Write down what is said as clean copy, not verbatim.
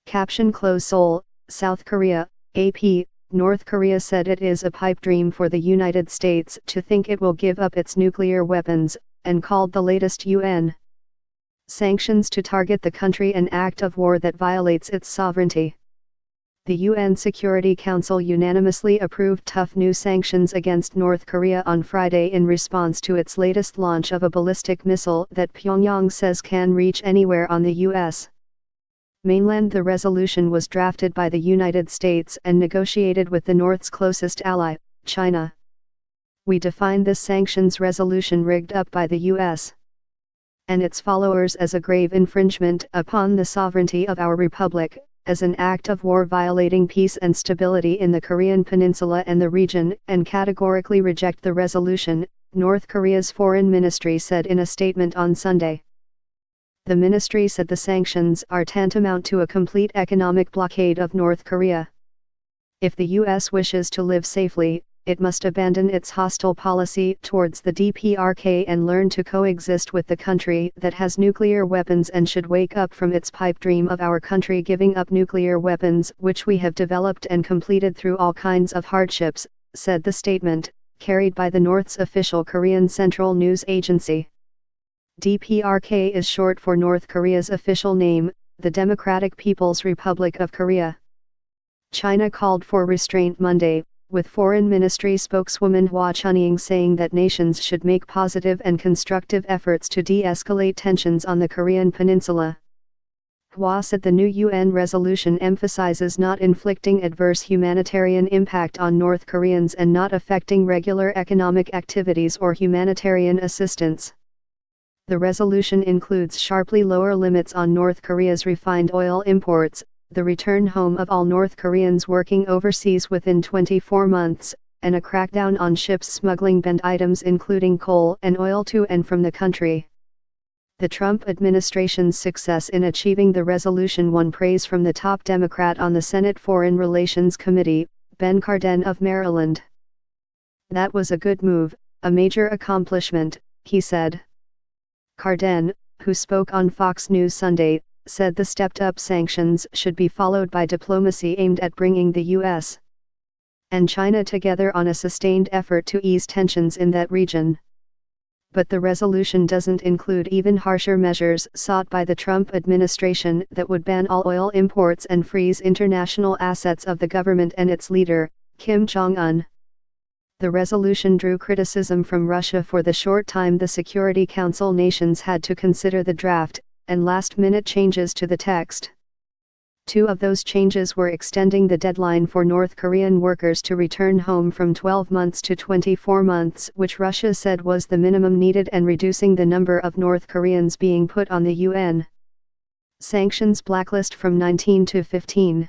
Caption close Seoul, South Korea, AP, North Korea said it is a pipe dream for the United States to think it will give up its nuclear weapons, and called the latest UN sanctions to target the country an act of war that violates its sovereignty. The UN Security Council unanimously approved tough new sanctions against North Korea on Friday in response to its latest launch of a ballistic missile that Pyongyang says can reach anywhere on the U.S. mainland. The resolution was drafted by the United States and negotiated with the North's closest ally, China. We define this sanctions resolution rigged up by the U.S. and its followers as a grave infringement upon the sovereignty of our republic, as an act of war violating peace and stability in the Korean peninsula and the region, and categorically reject the resolution, North Korea's foreign ministry said in a statement on Sunday. The ministry said the sanctions are tantamount to a complete economic blockade of North Korea. If the U.S. wishes to live safely, it must abandon its hostile policy towards the DPRK and learn to coexist with the country that has nuclear weapons, and should wake up from its pipe dream of our country giving up nuclear weapons, which we have developed and completed through all kinds of hardships, said the statement, carried by the North's official Korean Central News Agency. DPRK is short for North Korea's official name, the Democratic People's Republic of Korea. China called for restraint Monday, with Foreign Ministry spokeswoman Hua Chunying saying that nations should make positive and constructive efforts to de-escalate tensions on the Korean peninsula. Hua said the new UN resolution emphasizes not inflicting adverse humanitarian impact on North Koreans and not affecting regular economic activities or humanitarian assistance. The resolution includes sharply lower limits on North Korea's refined oil imports, the return home of all North Koreans working overseas within 24 months, and a crackdown on ships smuggling banned items including coal and oil to and from the country. The Trump administration's success in achieving the resolution won praise from the top Democrat on the Senate Foreign Relations Committee, Ben Cardin of Maryland. "That was a good move, a major accomplishment," he said. Cardin, who spoke on Fox News Sunday, said the stepped-up sanctions should be followed by diplomacy aimed at bringing the U.S. and China together on a sustained effort to ease tensions in that region. But the resolution doesn't include even harsher measures sought by the Trump administration that would ban all oil imports and freeze international assets of the government and its leader, Kim Jong-un. The resolution drew criticism from Russia for the short time the Security Council nations had to consider the draft, and last-minute changes to the text. Two of those changes were extending the deadline for North Korean workers to return home from 12 months to 24 months, which Russia said was the minimum needed, and reducing the number of North Koreans being put on the UN sanctions blacklist from 19 to 15.